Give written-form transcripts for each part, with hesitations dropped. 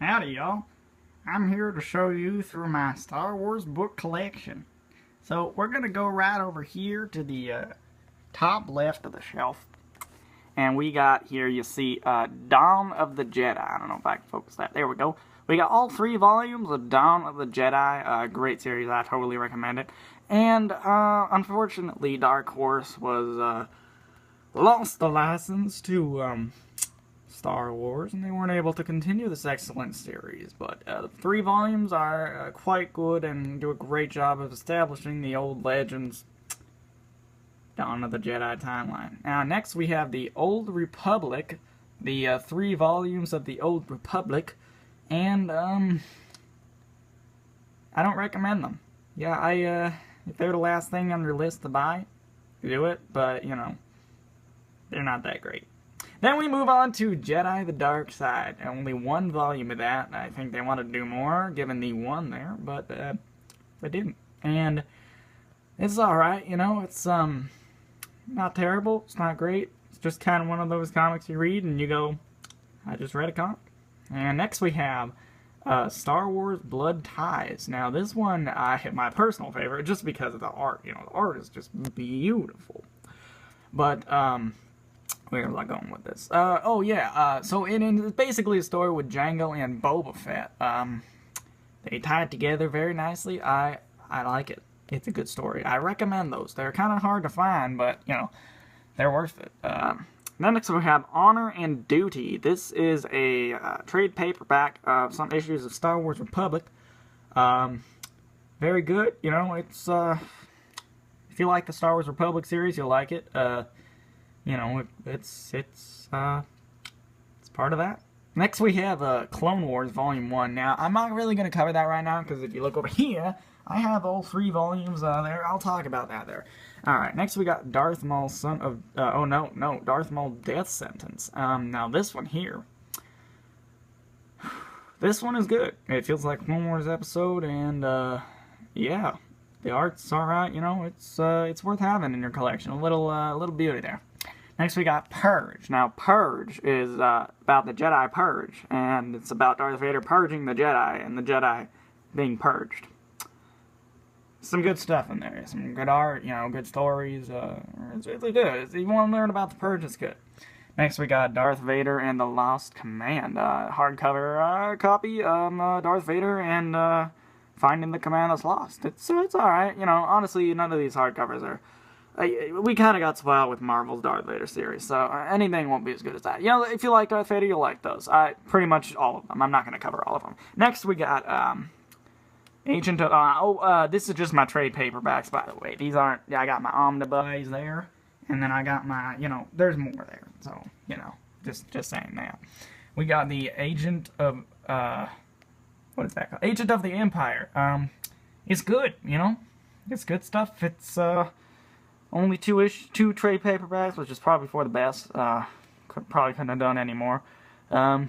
Howdy, y'all. I'm here to show you through my Star Wars book collection. So we're going to go right over here to the top left of the shelf. And we got here, you see, Dawn of the Jedi. I don't know if I can focus that. There we go. We got all 3 volumes of Dawn of the Jedi. Great series. I totally recommend it. And unfortunately, Dark Horse was lost the license to Star Wars, and they weren't able to continue this excellent series. But the 3 volumes are quite good and do a great job of establishing the old legends. Dawn of the Jedi timeline. Now, next we have the Old Republic, the 3 volumes of the Old Republic, and I don't recommend them. Yeah, if they're the last thing on your list to buy, do it, but, you know, they're not that great. Then we move on to Jedi the Dark Side. Only 1 volume of that. I think they wanted to do more, given the 1 there, but they didn't. And it's alright, you know, it's not terrible, it's not great. It's just kind of one of those comics you read and you go, I just read a comic. And next we have Star Wars Blood Ties. Now this one I hit my personal favorite just because of the art. You know, the art is just beautiful. But where was I going with this? So it's basically a story with Jango and Boba Fett. They tie it together very nicely. I like it. It's a good story. I recommend those. They're kind of hard to find, but, you know, they're worth it. Then next we have Honor and Duty. This is a trade paperback of some issues of Star Wars Republic. Very good. You know, it's, if you like the Star Wars Republic series, you'll like it. You know, it's part of that. Next we have Clone Wars Volume 1. Now, I'm not really going to cover that right now, because if you look over here, I have all 3 volumes there. I'll talk about that there. Alright, next we got Darth Maul, Son of... Darth Maul Death Sentence. Now this one here. This one is good. It feels like a Clone Wars episode, and, yeah. The art's alright, you know, it's worth having in your collection. A little beauty there. Next we got Purge. Now Purge is about the Jedi Purge, and it's about Darth Vader purging the Jedi, and the Jedi being purged. Some good stuff in there. Some good art, you know, good stories. It's really good. If you want to learn about the Purge, it's good. Next we got Darth Vader and the Lost Command. Hardcover copy, Darth Vader and finding the command that's lost. It's alright. You know, honestly, none of these hardcovers are... we kind of got spoiled with Marvel's Darth Vader series, so anything won't be as good as that. You know, if you like Darth Vader, you'll like those. Pretty much all of them. I'm not going to cover all of them. Next we got, Agent of... this is just my trade paperbacks, by the way. These aren't... I got my omnibus there, and then I got my... You know, there's more there. So, you know, just saying that. We got the Agent of... what is that called? Agent of the Empire. It's good, you know? It's good stuff. It's, only 2 trade paperbacks, which is probably for the best. Probably couldn't have done any more. Yeah,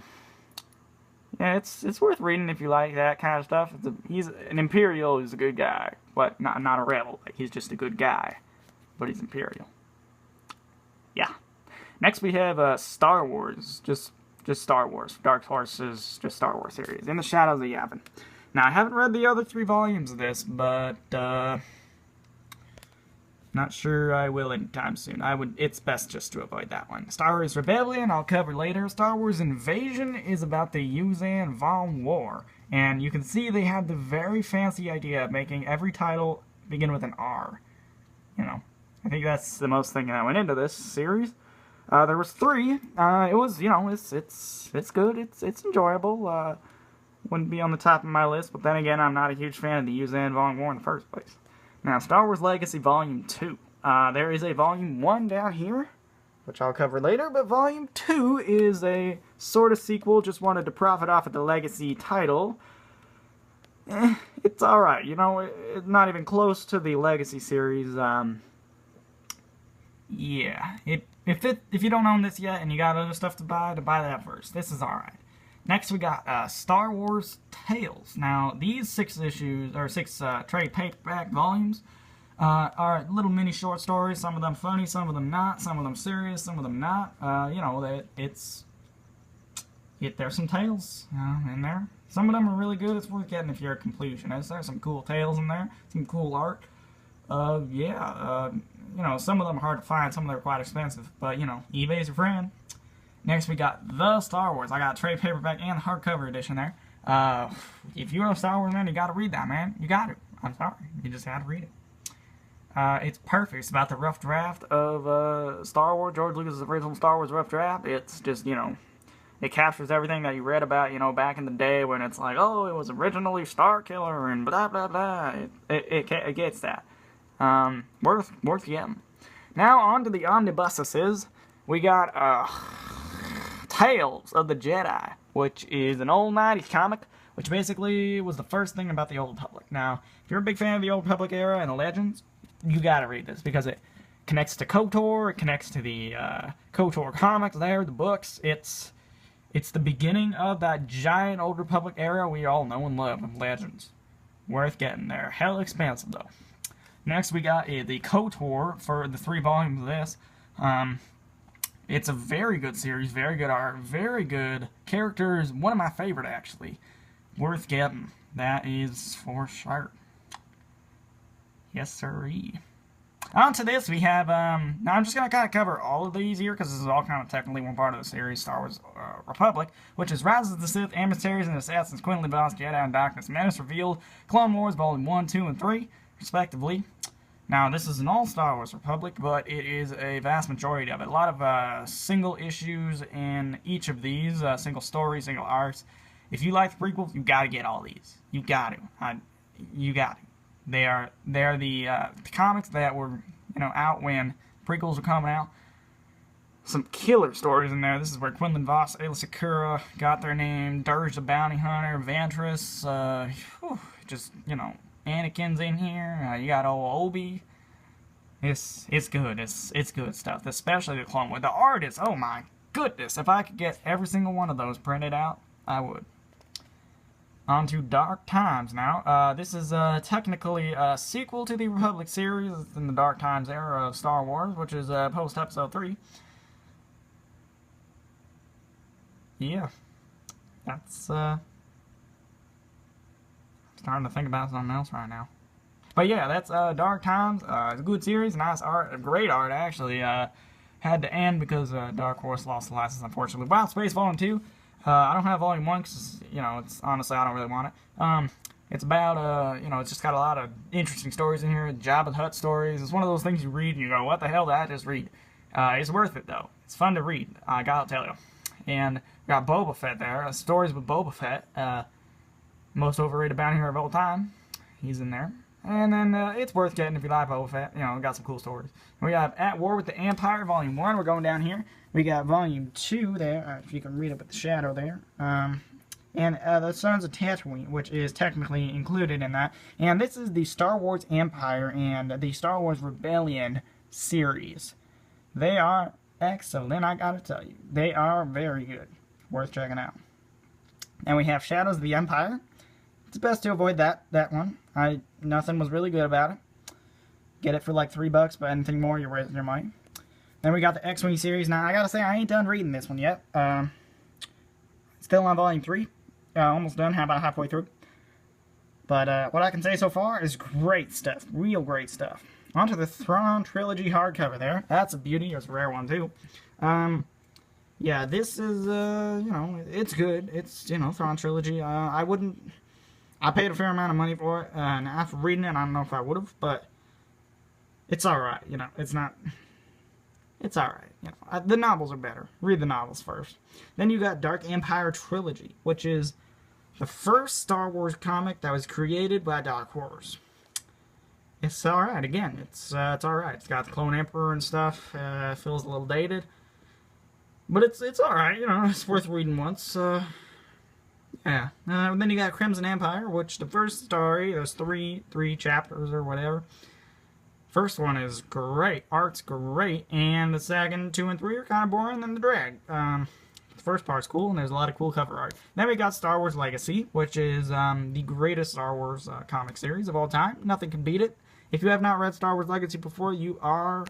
it's worth reading if you like that kind of stuff. He's an Imperial who's a good guy, but not a rebel. Like, he's just a good guy, but he's Imperial. Yeah. Next we have Star Wars, just Star Wars. Dark Horse is just Star Wars series. In the Shadows of Yavin. Now I haven't read the other 3 volumes of this, but not sure I will anytime soon. It's best just to avoid that one. Star Wars Rebellion, I'll cover later. Star Wars Invasion is about the Yuuzhan Vong War. And you can see they had the very fancy idea of making every title begin with an R. You know, I think that's the most thing that went into this series. There was 3. It was, you know, it's good. It's enjoyable. Wouldn't be on the top of my list, but then again, I'm not a huge fan of the Yuuzhan Vong War in the first place. Now, Star Wars Legacy Volume 2. There is a Volume 1 down here, which I'll cover later, but Volume 2 is a sort of sequel, just wanted to profit off of the Legacy title. It's alright, you know, it's not even close to the Legacy series. Yeah, if you don't own this yet and you got other stuff to buy that first. This is alright. Next we got Star Wars Tales. Now these 6 trade paperback volumes are little mini short stories. Some of them funny, some of them not. Some of them serious, some of them not. You know, There's some tales in there. Some of them are really good. It's worth getting if you're a completionist. There's some cool tales in there. Some cool art. You know, some of them are hard to find. Some of them are quite expensive. But, you know, eBay's your friend. Next, we got The Star Wars. I got a trade paperback and hardcover edition there. If you're a Star Wars man, you gotta read that, man. You got to. I'm sorry. You just gotta read it. It's perfect. It's about the rough draft of Star Wars, George Lucas' original Star Wars rough draft. It's just, you know, it captures everything that you read about, you know, back in the day when it's like, oh, it was originally Star Killer and blah, blah, blah. It gets that. Worth getting. Now, on to the omnibuses. We got Tales of the Jedi, which is an old 90s comic, which basically was the first thing about the Old Republic. Now, if you're a big fan of the Old Republic era and the Legends, you gotta read this, because it connects to KOTOR, it connects to the KOTOR comics there, the books. It's the beginning of that giant Old Republic era we all know and love of Legends. Worth getting there. Hell expensive, though. Next, we got the KOTOR for the 3 volumes of this. It's a very good series, very good art, very good characters. One of my favorite, actually. Worth getting. That is for sure. Yes, sirree. On to this, we have, now I'm just going to kind of cover all of these here, because this is all kind of technically one part of the series, Star Wars Republic, which is Rise of the Sith, Emissaries and Assassins, Quinlan Voss, Jedi and Darkness, Menace Revealed, Clone Wars, Volume 1, 2, and 3, respectively. Now, this is an all Star Wars Republic, but it is a vast majority of it. A lot of single issues in each of these, single stories, single arcs. If you like the prequels, you gotta get all these. You got to. You got to. They're the comics that were, you know, out when prequels were coming out. Some killer stories in there. This is where Quinlan Voss, Aayla Secura got their name. Dirge the Bounty Hunter, Ventress, just, you know, Anakin's in here. You got old Obi. It's good. It's good stuff. Especially the Clone Wars. The artists, oh my goodness. If I could get every single one of those printed out, I would. On to Dark Times now. This is technically a sequel to the Republic series in the Dark Times era of Star Wars, which is post-Episode 3. Yeah. That's, starting to think about something else right now. But yeah, that's Dark Times. It's a good series, nice art, great art, actually. Had to end because Dark Horse lost the license, unfortunately. Wild Space Volume 2. I don't have Volume 1 because, you know, it's honestly, I don't really want it. It's about, you know, it's just got a lot of interesting stories in here, Jabba the Hutt stories. It's one of those things you read and you go, what the hell did I just read? It's worth it, though. It's fun to read, I gotta tell you. And we got Boba Fett there, stories with Boba Fett, most overrated bounty hunter of all time. He's in there. And then it's worth getting if you like Boba Fett. You know, got some cool stories. And we have At War with the Empire, Volume 1. We're going down here. We got Volume 2 there, if you can read it with the shadow there. And the Sons of Tatooine, which is technically included in that. And this is the Star Wars Empire and the Star Wars Rebellion series. They are excellent, I gotta tell you. They are very good. Worth checking out. And we have Shadows of the Empire. It's best to avoid that one. Nothing was really good about it. Get it for like $3, but anything more, you're wasting your money. Then we got the X-Wing series. Now, I gotta say, I ain't done reading this one yet. Still on Volume 3. Almost done, about halfway through. But what I can say so far is great stuff. Real great stuff. Onto the Thrawn trilogy hardcover there. That's a beauty. It's a rare one, too. Yeah, this is, you know, it's good. It's, you know, Thrawn trilogy. I paid a fair amount of money for it, and after reading it, I don't know if I would have, but it's alright, you know, it's alright, you know, the novels are better. Read the novels first. Then you got Dark Empire Trilogy, which is the first Star Wars comic that was created by Dark Horse. It's alright, again, it's alright. It's got the Clone Emperor and stuff, feels a little dated, but it's alright, you know, it's worth reading once, yeah. Then you got Crimson Empire, which the first story, there's three chapters or whatever. First one is great. Art's great. And the second 2 and 3 are kind of boring than the drag. The first part's cool, and there's a lot of cool cover art. Then we got Star Wars Legacy, which is the greatest Star Wars comic series of all time. Nothing can beat it. If you have not read Star Wars Legacy before, you are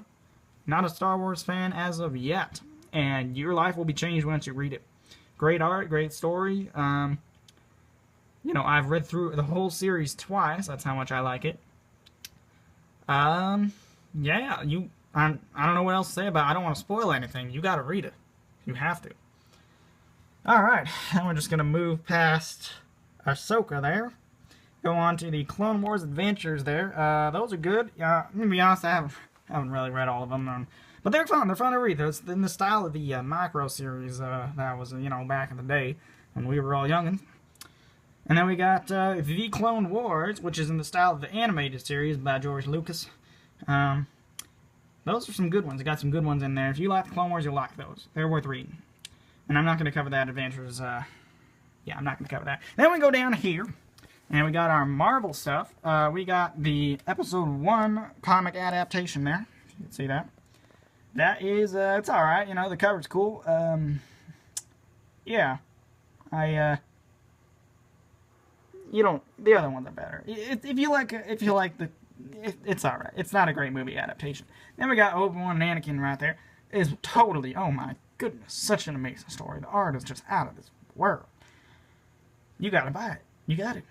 not a Star Wars fan as of yet. And your life will be changed once you read it. great art, great story. You know, I've read through the whole series twice. That's how much I like it. Yeah, I don't know what else to say about it. I don't want to spoil anything. You gotta read it. You have to. Alright, then we're just gonna move past Ahsoka there. Go on to the Clone Wars Adventures there. Those are good. I'm gonna be honest, I haven't really read all of them. But they're fun. They're fun to read. It's in the style of the micro series that was, you know, back in the day when we were all youngins. And then we got The Clone Wars, which is in the style of the animated series by George Lucas. Those are some good ones. They got some good ones in there. If you like the Clone Wars, you'll like those. They're worth reading. And I'm not going to cover that Adventures. Yeah, I'm not going to cover that. Then we go down here, and we got our Marvel stuff. We got the Episode 1 comic adaptation there. If you can see that. That is, it's alright. You know, the cover's cool. Yeah. The other ones are better. If you like it's alright. It's not a great movie adaptation. Then we got Obi-Wan and Anakin right there. It's totally, oh my goodness, such an amazing story. The art is just out of this world. You gotta buy it. You got it.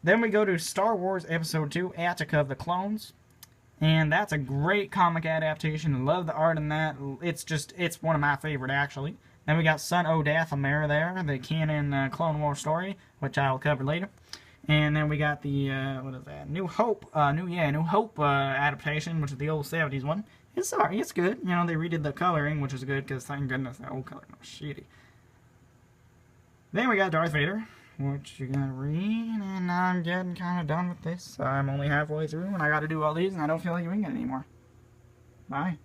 Then we go to Star Wars Episode 2, Attack of the Clones. And that's a great comic adaptation. I love the art in that. It's one of my favorite, actually. Then we got Son o' Dathomir there, the canon Clone Wars story, which I'll cover later. And then we got the, what is that? New Hope adaptation, which is the old 70s one. It's sorry, it's good. You know, they redid the coloring, which is good, because thank goodness the old coloring was shitty. Then we got Darth Vader, which you gotta read, and I'm getting kind of done with this. I'm only halfway through, and I gotta do all these, and I don't feel like doing it anymore. Bye.